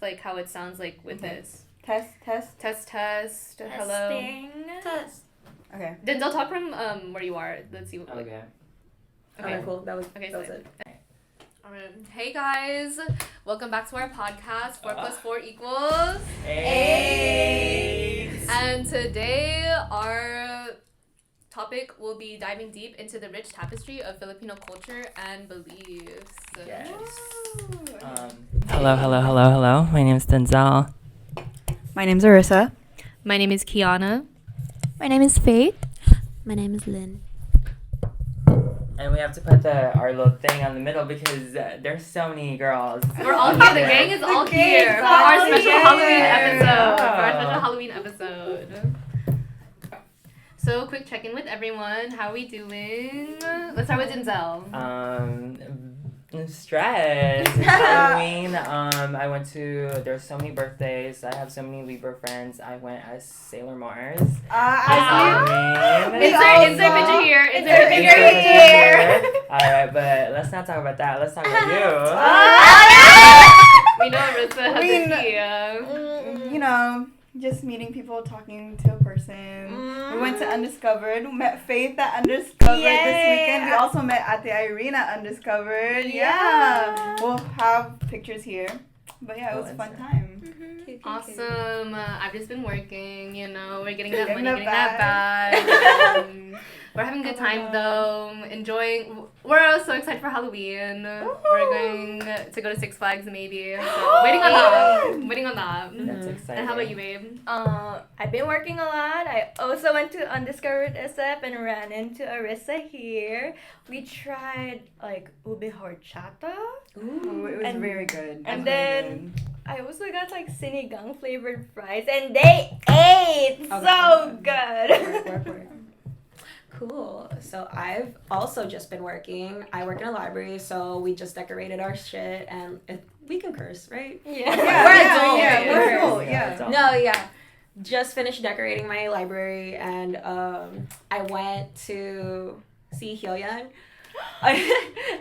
like how it sounds like with this. Test. Hello. Test. Okay. Denzel, talk from where you are. Let's see. Okay. Okay, cool. That was Okay, that was so it. Alright. Hey guys, welcome back to our podcast. 4 plus 4 equals 8. And today our topic will be diving deep into the rich tapestry of Filipino culture and beliefs. Yes. Hello. My name is Denzel. My name's Arissa. My name is Kiana. My name is Faith. My name is Lynn. And we have to put our little thing on the middle because there's so many girls. We're all here. The gang is all here for our special Halloween episode. So, quick check-in with everyone. How are we doing? Let's start with Denzel. Stress. It's Halloween. I went to. There's so many birthdays. I have so many Libra friends. I went as Sailor Mars. Insert picture here. Insert picture here. Alright, but let's not talk about that. Let's talk about you. We know Arissa has a tea. You know, just meeting people, talking to a person. We went to Undiscovered. We met Faith at Undiscovered this weekend. We also met Ate Irene at Undiscovered. Yeah. We'll have pictures here. But yeah, it was a fun time. Awesome. I've just been working, we're getting that money, Getting getting that bag. We're having a good time though, enjoying. We're so excited for Halloween. We're going to go to Six Flags maybe. So waiting on that. That's exciting. And how about you, babe? I've been working a lot. I also went to Undiscovered SF and ran into Arissa here. We tried ube horchata. Ooh, it was And- very good. and It was then- very good. I also got sinigang flavored fries and they ate so good. Work. Cool. So I've also just been working. I work in a library, so we just decorated our shit, and we can curse, right? Yeah. We're adult, yeah. No, yeah. Just finished decorating my library, and I went to see Hyoyeon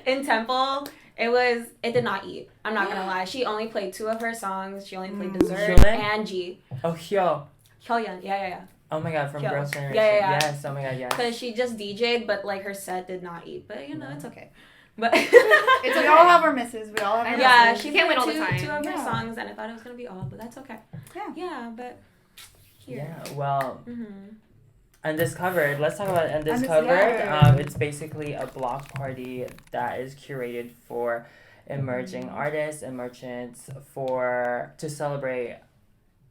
in Temple. It did not eat. I'm not gonna lie. She only played 2 of her songs. She only played Dessert Hyoyeon? and G. Oh, Hyo. Hyoyeon, yeah. Oh my god, from Hyo. Girls' Generation. Yeah. Yes, oh my god, yes. Because she just DJ'd, but her set did not eat. But it's okay. But It's We all have our misses. We all have our yeah, misses. she can't played win all the time. 2 of her Yeah. songs, and I thought it was gonna be all, but that's okay. Yeah, but here. Yeah, well, Mm-hmm. Undiscovered. Let's talk about Undiscovered. Undiscovered. It's basically a block party that is curated for emerging artists and merchants to celebrate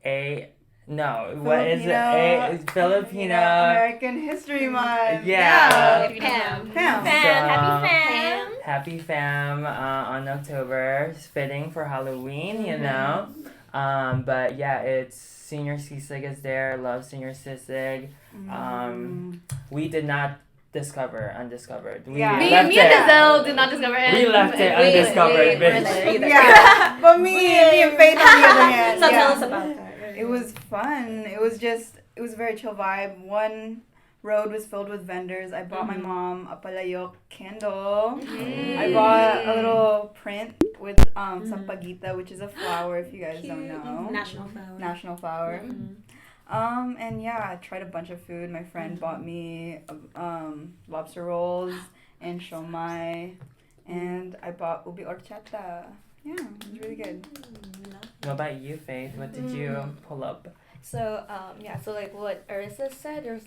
Filipino American History Month. Yeah. Fam. Fam. Happy fam on October, fitting for Halloween, but yeah, it's Senior Sisig is there. Love Senior Sisig. We did not discover Undiscovered. Me and Denzel did not discover it. We left it undiscovered, bitch. Yeah, but me and Faith on the other hand. So yeah. tell us about that. It was fun. It was a very chill vibe. One road was filled with vendors. I bought my mom a palayok candle. I bought a little print with some pagita, which is a flower if you guys don't know. National flower. And yeah, I tried a bunch of food. My friend bought me lobster rolls and shomai, and I bought ube horchata. Yeah, it was really good. What about you, Faith? What did you pull up? So what Arissa said, there's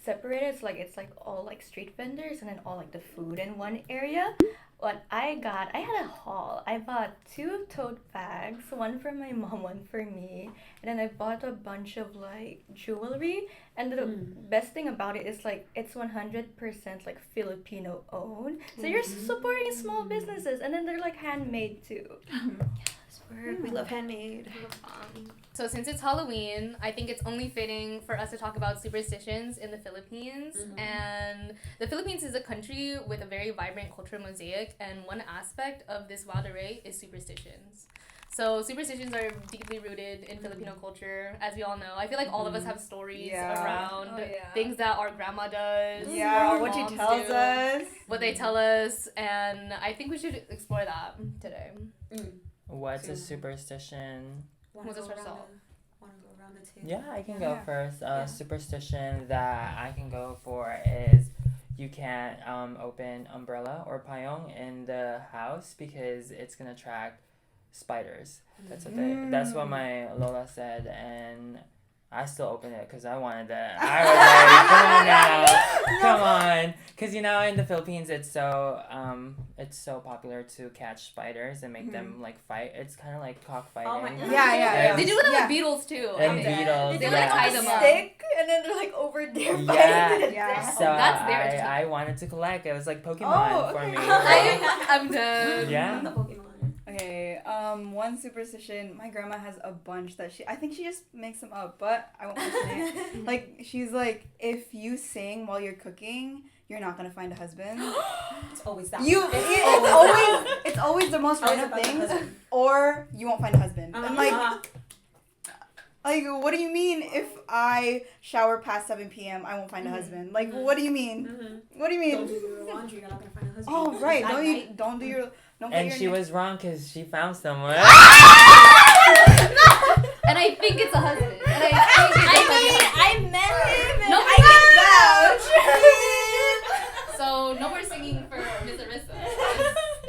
separated. It's all street vendors and then all the food in one area. What I had a haul. I bought 2 tote bags, one for my mom, one for me, and then I bought a bunch of jewelry. And the best thing about it is it's 100% Filipino owned. So you're supporting small businesses, and then they're handmade too. We love handmade. So since it's Halloween, I think it's only fitting for us to talk about superstitions in the Philippines. And the Philippines is a country with a very vibrant cultural mosaic, and one aspect of this wild array is superstitions. So superstitions are deeply rooted in Filipino culture, as we all know. I feel all of us have stories around things that our grandma does. Yeah, or our what she moms tells do, us. what they tell us, and I think we should explore that today. What's a Two. superstition? Wanna Who's go this around yourself? Wanna go around the table? Yeah, I can go Yeah. first. Yeah. Superstition that I can go for is you can't open umbrella or payong in the house because it's gonna attract spiders. That's what my Lola said, and I still opened it because I wanted that. I was like, come on now, because in the Philippines it's so popular to catch spiders and make them like fight. It's kind of like cockfighting. Oh my- Yeah. They do it with Yeah. the beetles too. And I'm dead. beetles, They yeah. like tie them up. stick, and then they're like over there Yeah. fighting to the Yeah. death. So That's theirs, too. I wanted to collect. It was like Pokemon Oh, for okay. me. I'm dead. Yeah. The Pokemon. Okay, one superstition. My grandma has a bunch that I think she just makes them up, but I won't mention it. Like, she's like, if you sing while you're cooking, you're not gonna find a husband. It's always that. It's always the most Always random about the thing, husband. or you won't find a husband. And like, Uh-huh. what do you mean if I shower past 7 p.m. I won't find a husband? Like, what do you mean? Mhm. What do you mean? Don't do your laundry. You're not gonna find a husband. Oh right, At don't night. do your don't And get she your was wrong because she found someone. And I think it's a husband. And I think it's a husband. I met him, and No, I can vouch. So no more singing for Miss Arissa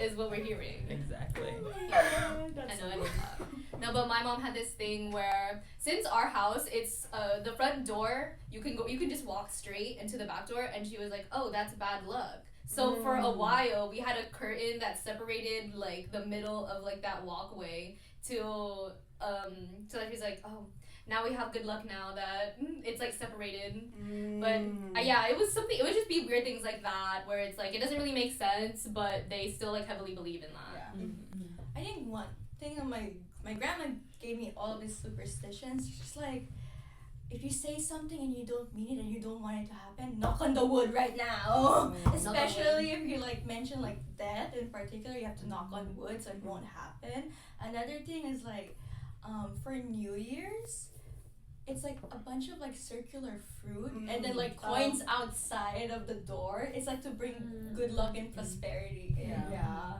is what we're hearing. Exactly. I know I love that. No, but my mom had this thing where since our house, it's the front door. You can just walk straight into the back door, and she was like, "Oh, that's bad luck." So for a while, we had a curtain that separated like the middle of like that walkway so that she's like, "Oh, now we have good luck now that it's like separated." But yeah, it was something. It would just be weird things like that where it's like it doesn't really make sense, but they still like heavily believe in that. I think one thing that my grandma gave me all of these superstitions. She's just like, if you say something and you don't mean it and you don't want it to happen, knock on the wood right now. Especially if you like mention like death in particular, you have to knock on wood so it won't happen. Another thing is like, for New Year's, it's like a bunch of like circular fruit and then like coins outside of the door. It's like to bring good luck and prosperity. Yeah.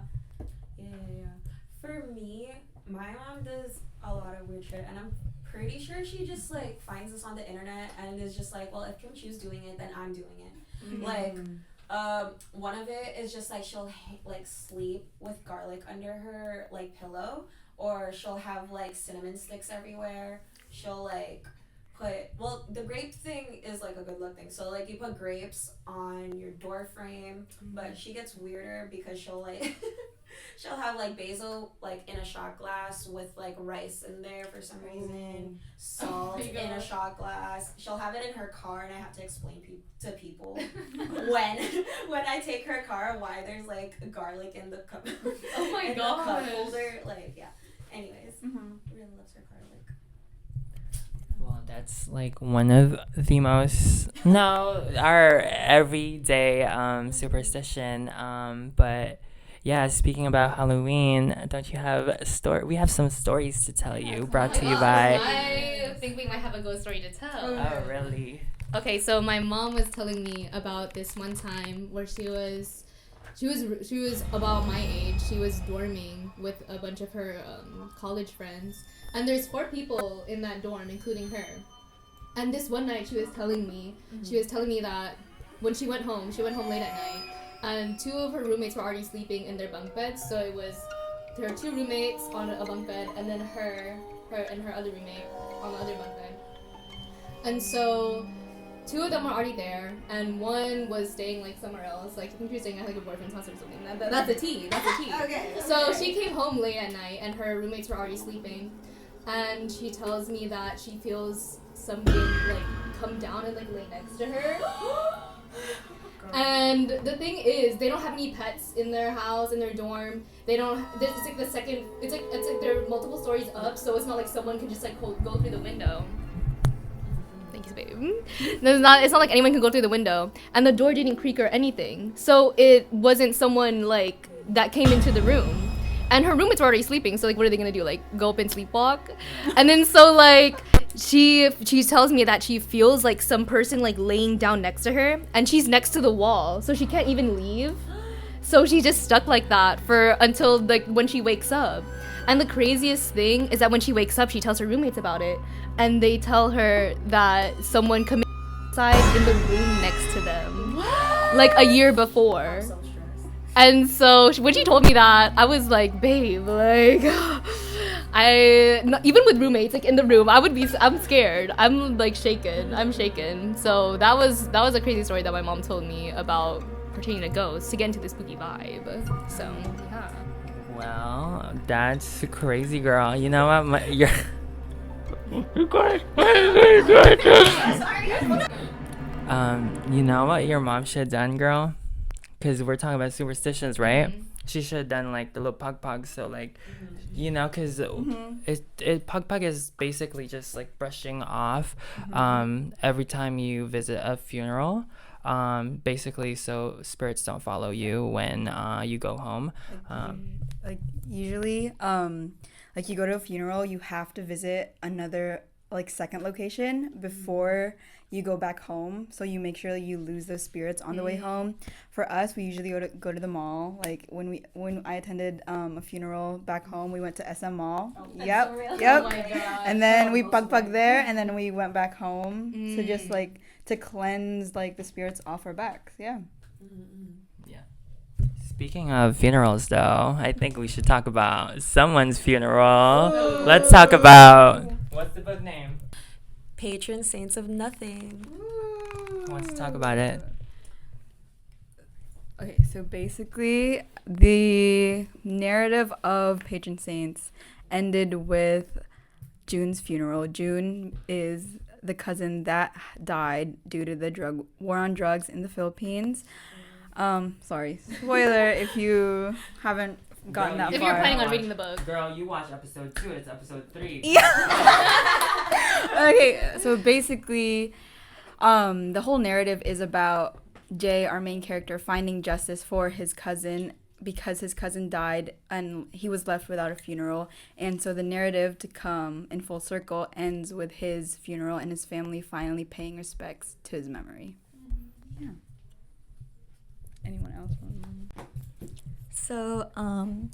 For me, my mom does a lot of weird shit, and I'm pretty sure she just like finds this on the internet and is just like, well, if Kim Chiu's doing it, then I'm doing it. Like, one of it is just like she'll like sleep with garlic under her like pillow, or she'll have like cinnamon sticks everywhere. She'll like the grape thing is like a good luck thing. So like you put grapes on your door frame, but she gets weirder because she'll like she'll have like basil like in a shot glass with like rice in there for some reason, salt in a shot glass. She'll have it in her car, and I have to explain to people when I take her car why there's like garlic in the cup. Oh my in the cup gosh. holder. Like anyways, really loves her garlic. Well, that's like one of the most our everyday superstition. But yeah, speaking about Halloween, don't you have a story? We have some stories to tell you. Brought to you by. I think we might have a ghost story to tell. Oh, really? Okay, so my mom was telling me about this one time where she was about my age. She was dorming with a bunch of her college friends, and there's 4 people in that dorm, including her. And this one night, she was telling me that when she went home late at night, and 2 of her roommates were already sleeping in their bunk beds. So it was her 2 roommates on a bunk bed, and then her and her other roommate on the other bunk bed. And so 2 of them were already there, and one was staying like somewhere else. Like I think she was staying at like a boyfriend's house or something. That's a tea. Okay. So she came home late at night, and her roommates were already sleeping. And she tells me that she feels something like come down and like lay next to her. And the thing is, they don't have any pets in their house, in their dorm. They don't. It's like the second. It's like they're multiple stories up, so it's not like someone can just like go through the window. Thank you, babe. It's not like anyone can go through the window, and the door didn't creak or anything. So it wasn't someone like that came into the room. And her roommates were already sleeping, so like what are they gonna do? Like go up and sleepwalk? And then so like she tells me that she feels like some person like laying down next to her, and she's next to the wall, so she can't even leave. So she's just stuck like that for until like when she wakes up. And the craziest thing is that when she wakes up, she tells her roommates about it, and they tell her that someone committed suicide in the room next to them, like a year before. And so when she told me that, I was like, babe, like, even with roommates, like in the room, I'm scared. I'm like shaken. I'm shaken. So that was a crazy story that my mom told me about pertaining to ghosts to get into the spooky vibe. So yeah. Well, that's crazy, girl. You know what? You know what your mom should have done, girl? Because we're talking about superstitions, right? Mm-hmm. She should have done like the little pug, so like, you know, because pug is basically just like brushing off every time you visit a funeral. Basically, so spirits don't follow you when you go home. Like usually, like you go to a funeral, you have to visit another like second location before you go back home, so you make sure that you lose those spirits on the way home. For us, we usually go to the mall. Like when I attended a funeral back home, we went to SM Mall. Yep. Oh my God. And then we pug there, and then we went back home. So just like to cleanse like the spirits off our backs. Yeah. Yeah. Speaking of funerals, though, I think we should talk about someone's funeral. Ooh. Let's talk about what's the book name? Patron Saints of Nothing. Who wants to talk about it? Okay, so basically, the narrative of Patron Saints ended with June's funeral. June is the cousin that died due to the war on drugs in the Philippines. Sorry, spoiler if you haven't gotten that far. If you're planning on reading the book. Girl, you watch episode 2, it's episode 3. Yeah. Okay, so basically, the whole narrative is about Jay, our main character, finding justice for his cousin because his cousin died and he was left without a funeral. And so the narrative to come in full circle ends with his funeral and his family finally paying respects to his memory. Yeah. Anyone else? So,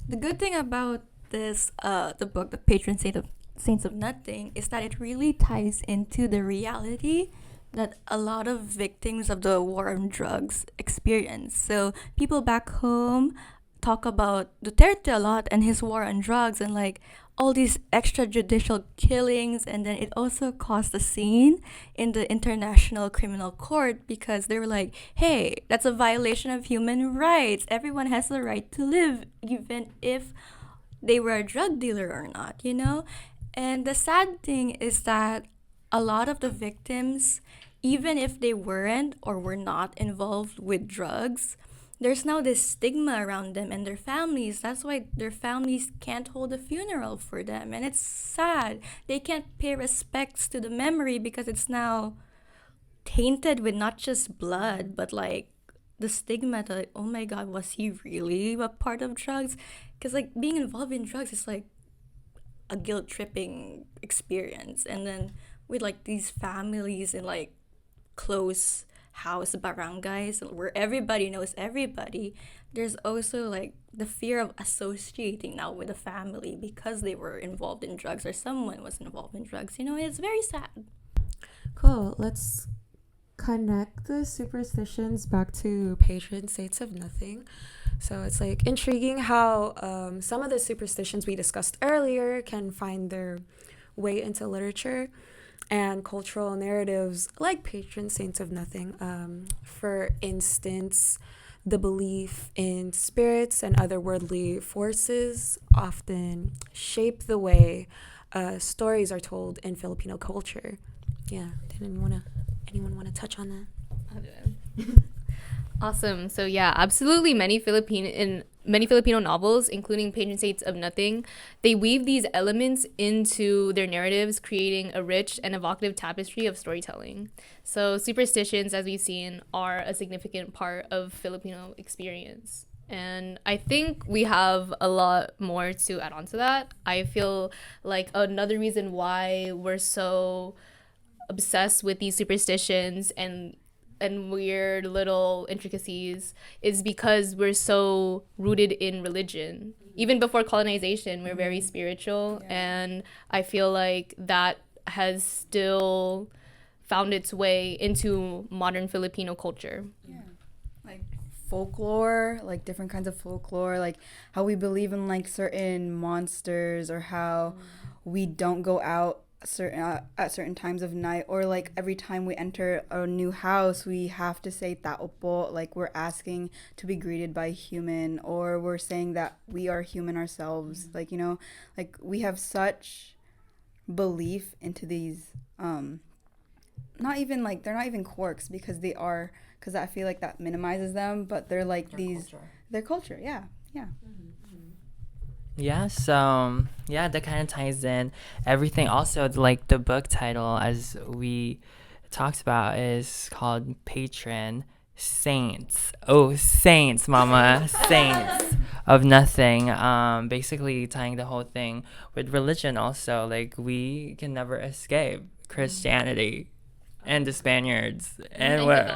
the good thing about this, the book, The Patron Saints of Nothing, is that it really ties into the reality that a lot of victims of the war on drugs experience. So, people back home talk about Duterte a lot and his war on drugs and like all these extrajudicial killings, and then it also caused a scene in the International Criminal Court because they were like, hey, that's a violation of human rights. Everyone has the right to live, even if they were a drug dealer or not, you know? And the sad thing is that a lot of the victims, even if they weren't or were not involved with drugs, there's now this stigma around them and their families. That's why their families can't hold a funeral for them. And it's sad. They can't pay respects to the memory because it's now tainted with not just blood, but like the stigma that, like, oh my God, was he really a part of drugs? Because like being involved in drugs is like a guilt-tripping experience. And then with like these families in like close house barangays where everybody knows everybody, there's also like the fear of associating now with a family because they were involved in drugs or someone was involved in drugs. You know, it's very sad. Cool. Let's connect the superstitions back to Patron Saints of Nothing. So it's like intriguing how some of the superstitions we discussed earlier can find their way into literature and cultural narratives like Patron Saints of Nothing. For instance, the belief in spirits and otherworldly forces often shape the way stories are told in Filipino culture. Yeah, did anyone want to touch on that? I'll do it. Awesome. So yeah, absolutely many Filipino novels, including Patron Saints of Nothing, they weave these elements into their narratives, creating a rich and evocative tapestry of storytelling. So superstitions, as we've seen, are a significant part of Filipino experience. And I think we have a lot more to add on to that. I feel like another reason why we're so obsessed with these superstitions and and weird little intricacies is because we're so rooted in religion. Even before colonization, we're very spiritual, and I feel like that has still found its way into modern Filipino culture. Yeah. Like folklore, like different kinds of folklore, like how we believe in like certain monsters, or how we don't go out at certain times of night, or like every time we enter a new house we have to say tao po, like we're asking to be greeted by a human, or we're saying that we are human ourselves. Like, you know, like we have such belief into these not even like, they're not even quirks, because they are, because I feel like that minimizes them, but they're like their culture. Yeah. Yeah, so yeah, that kind of ties in everything. Also, like the book title, as we talked about, is called Patron Saints. Oh, Saints, mama. Saints of Nothing. Basically tying the whole thing with religion also. Like, we can never escape Christianity and the Spaniards and what.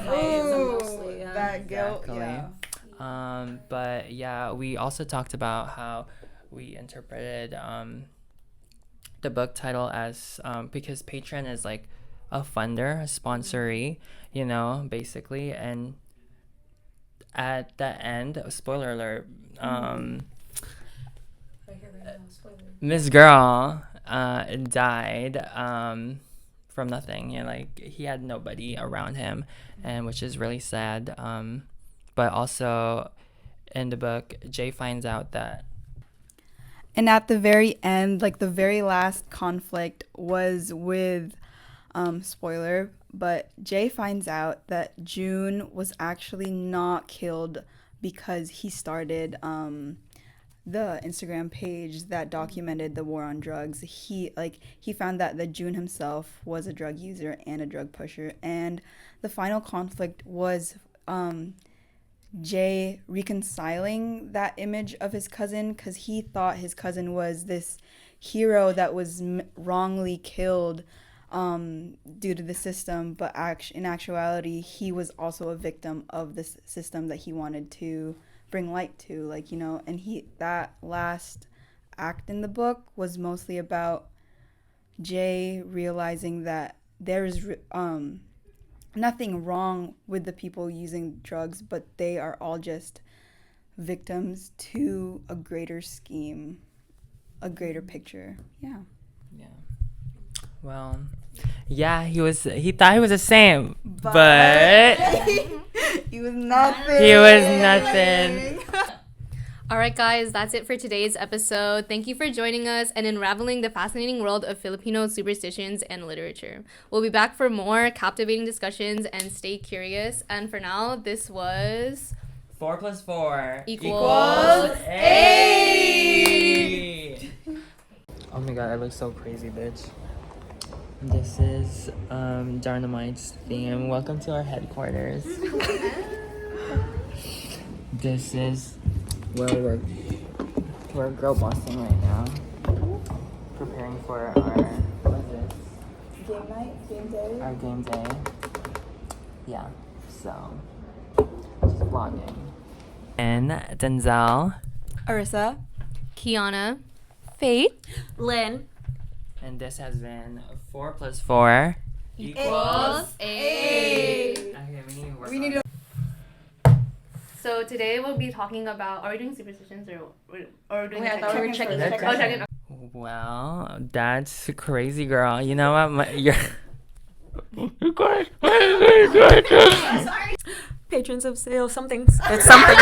Mostly, yeah. That guilt. Exactly. Yeah. But yeah, we also talked about how we interpreted the book title as because patron is like a funder, a sponsoree, you know, basically. And at the end, spoiler alert, Miss Girl died from nothing. You know, like he had nobody around him, and which is really sad. But also in the book, Jay finds out that. And at the very end, like the very last conflict was with, spoiler, but Jay finds out that June was actually not killed because he started the Instagram page that documented the war on drugs. He found that June himself was a drug user and a drug pusher, and the final conflict was Jay reconciling that image of his cousin, because he thought his cousin was this hero that was wrongly killed due to the system, but in actuality he was also a victim of this system that he wanted to bring light to, like, you know. And that last act in the book was mostly about Jay realizing that there is nothing wrong with the people using drugs, but they are all just victims to a greater scheme, a greater picture. Yeah. Well, yeah, he thought he was a saint, but he was nothing. He was nothing. All right, guys, that's it for today's episode. Thank you for joining us and unraveling the fascinating world of Filipino superstitions and literature. We'll be back for more captivating discussions, and stay curious. And for now, this was 4 + 4 equals 8. Oh my god, I look so crazy, bitch. This is Dynamite's theme. Welcome to our headquarters. This is where we're girl bossing right now, preparing for our Game night, game day. our game day. Yeah, so just vlogging. And Denzel, Arissa. Kiana, Faith, Lynn. and this has been 4 + 4 equals 8. Okay, We need to. So today we'll be talking about, are we doing superstitions or are we doing I thought we were checking. Check-in. Oh, check-in. Well, that's crazy, girl. You know what? You're. Patrons of sale, something. It's something.